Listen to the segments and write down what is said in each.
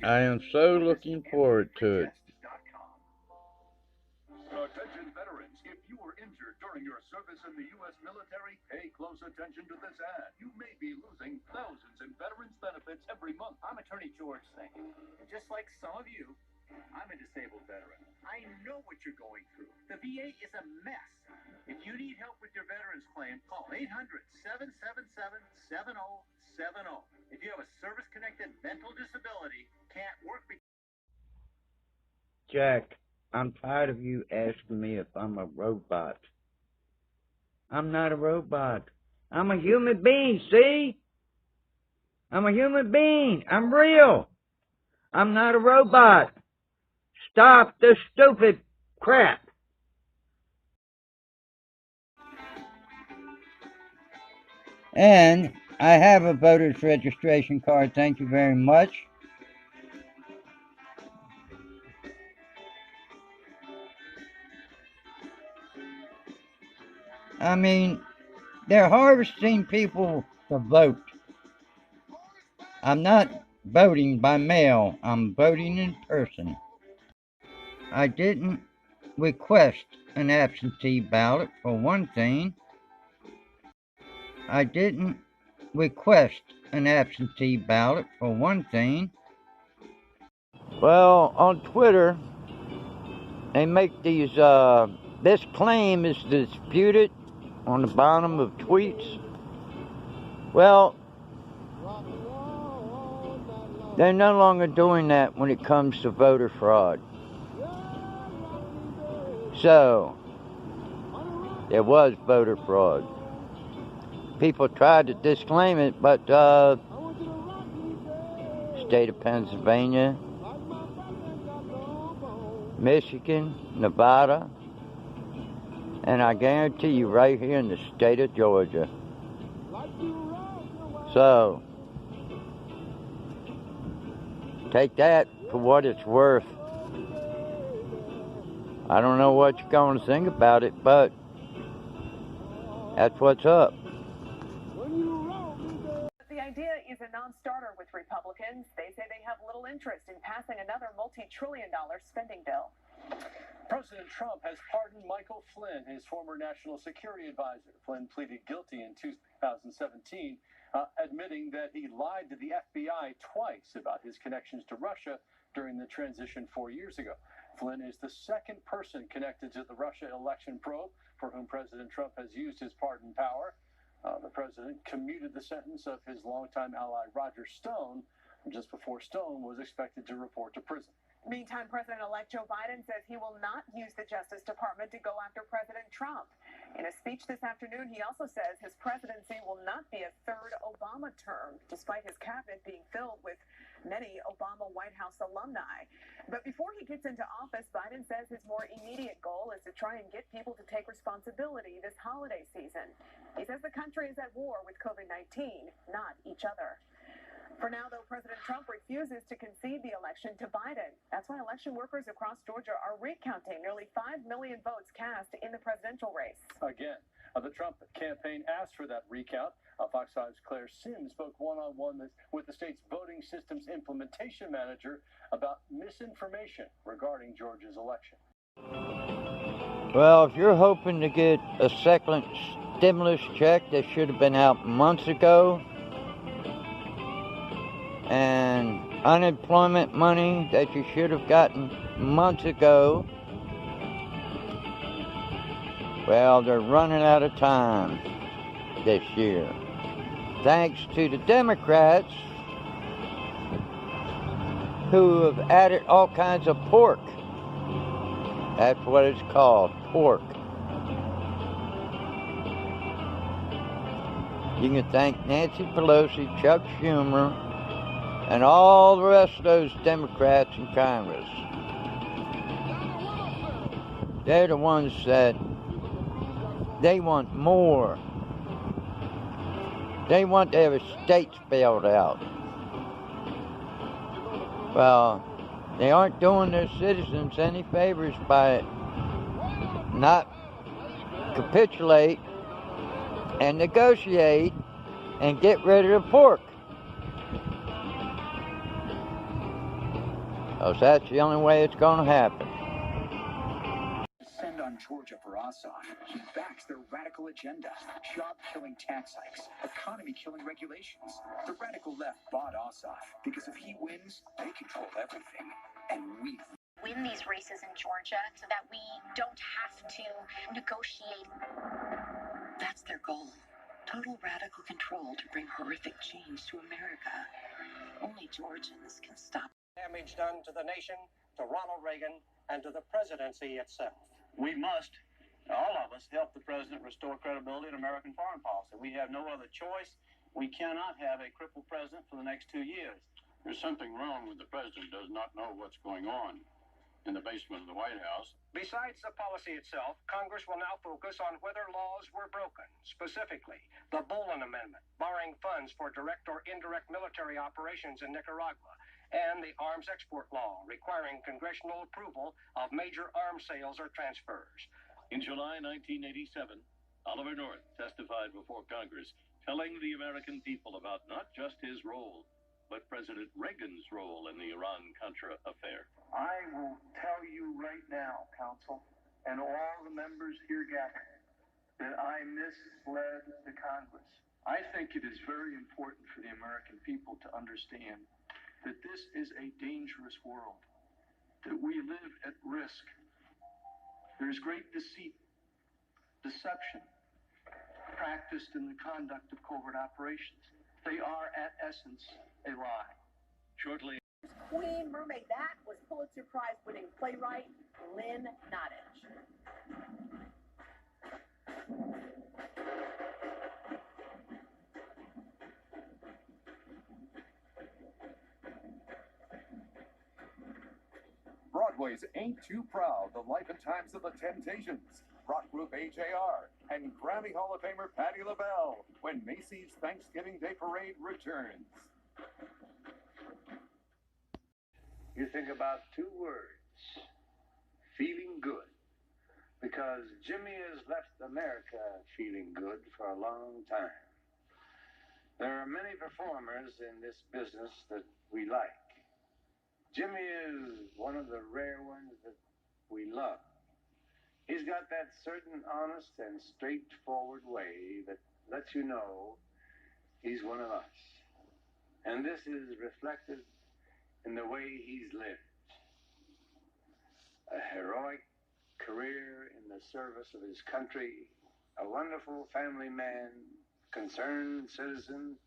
I am so looking forward to it. Attention veterans, if you were injured during your service in the U.S. military, pay close attention to this ad. You may be losing thousands in veterans benefits every month. I'm Attorney George Singh, and just like some of you, I'm a disabled veteran. I know what you're going through. The VA is a mess. If you need help with your veterans claim, call 800-777-7070. If you have a service-connected mental disability, can't work because... Jack, I'm tired of you asking me if I'm a robot. I'm not a robot. I'm a human being, see? I'm a human being. I'm real. I'm not a robot. Stop the stupid crap. And I have a voter's registration card. Thank you very much. I mean, they're harvesting people to vote. I'm not voting by mail. I'm voting in person. I didn't request an absentee ballot, for one thing. I didn't request an absentee ballot, for one thing. Well, on Twitter, they make these, this claim is disputed on the bottom of tweets. Well, they're no longer doing that when it comes to voter fraud. So, there was voter fraud. People tried to disclaim it, but state of Pennsylvania, Michigan, Nevada, and I guarantee you right here in the state of Georgia. So, take that for what it's worth. I don't know what you're going to think about it, but that's what's up. The idea is a non-starter with Republicans. They say they have little interest in passing another multi-trillion-dollar spending bill. President Trump has pardoned Michael Flynn, his former national security advisor. Flynn pleaded guilty in 2017, admitting that he lied to the FBI twice about his connections to Russia during the transition 4 years ago. Flynn is the second person connected to the Russia election probe for whom President Trump has used his pardon power. The president commuted the sentence of his longtime ally Roger Stone just before Stone was expected to report to prison. Meantime, President-elect Joe Biden says he will not use the Justice Department to go after President Trump. In a speech this afternoon, he also says his presidency will not be a third Obama term, despite his cabinet being filled with many Obama White House alumni. But before he gets into office, Biden says his more immediate goal is to try and get people to take responsibility this holiday season. He says the country is at war with COVID-19, not each other. For now, though, President Trump refuses to concede the election to Biden. That's why election workers across Georgia are recounting nearly 5 million votes cast in the presidential race. Again, the Trump campaign asked for that recount. Fox 5's Claire Sims spoke one-on-one with the state's voting systems implementation manager about misinformation regarding Georgia's election. Well, if you're hoping to get a second stimulus check that should have been out months ago, and unemployment money that you should have gotten months ago, well, they're running out of time this year. Thanks to the Democrats who have added all kinds of pork. That's what it's called, pork. You can thank Nancy Pelosi, Chuck Schumer, and all the rest of those Democrats in Congress. They're the ones that they want more. They want to have states bailed out. Well, they aren't doing their citizens any favors by not capitulate and negotiate and get rid of the pork. 'Cause that's the only way it's going to happen. Send on Georgia for Ossoff. He backs their radical agenda. Job-killing tax hikes, economy-killing regulations. The radical left bought Ossoff because if he wins, they control everything. And we win these races in Georgia so that we don't have to negotiate. That's their goal. Total radical control to bring horrific change to America. Only Georgians can stop damage done to the nation, to Ronald Reagan, and to the presidency itself. We must, all of us, help the president restore credibility in American foreign policy. We have no other choice. We cannot have a crippled president for the next 2 years. There's something wrong when the president does not know what's going on in the basement of the White House. Besides the policy itself, Congress will now focus on whether laws were broken. Specifically, the Bolin Amendment, barring funds for direct or indirect military operations in Nicaragua, and the arms export law, requiring congressional approval of major arms sales or transfers. In July 1987, Oliver North testified before Congress, telling the American people about not just his role, but President Reagan's role in the Iran-Contra affair. I will tell you right now, Counsel, and all the members here gathered, that I misled the Congress. I think it is very important for the American people to understand that this is a dangerous world, that we live at risk. There's great deceit, deception, practiced in the conduct of covert operations. They are, at essence, a lie. Shortly, Queen Mermaid, that was Pulitzer Prize-winning playwright Lynn Nottage. Broadway's Ain't Too Proud, The Life and Times of the Temptations, rock group AJR, and Grammy Hall of Famer Patti LaBelle, when Macy's Thanksgiving Day Parade returns. You think about 2 words, feeling good, because Jimmy has left America feeling good for a long time. There are many performers in this business that we like. Jimmy is one of the rare ones that we love. He's got that certain honest and straightforward way that lets you know he's one of us. And this is reflected in the way he's lived. A heroic career in the service of his country, a wonderful family man, concerned citizen.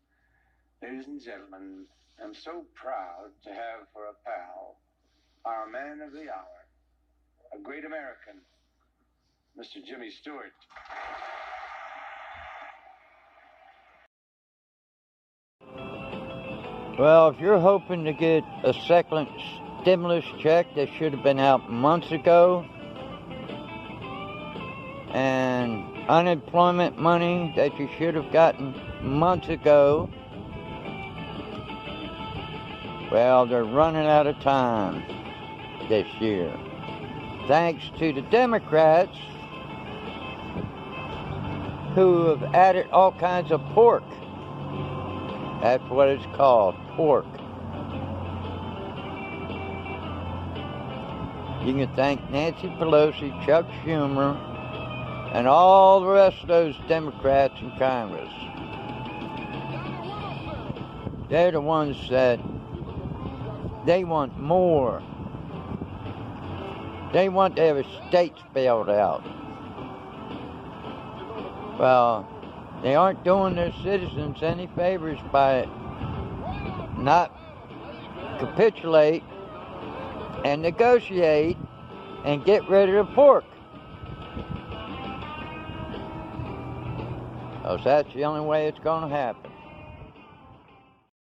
Ladies and gentlemen, I'm so proud to have for a pal our man of the hour, a great American, Mr. Jimmy Stewart. Well, if you're hoping to get a second stimulus check that should have been out months ago, and unemployment money that you should have gotten months ago, well, they're running out of time this year. Thanks to the Democrats who have added all kinds of pork. That's what it's called, pork. You can thank Nancy Pelosi, Chuck Schumer, and all the rest of those Democrats in Congress. They're the ones that they want more. They want to have a state spelled out. Well, they aren't doing their citizens any favors by not capitulate and negotiate and get rid of the pork. Because that's the only way it's going to happen.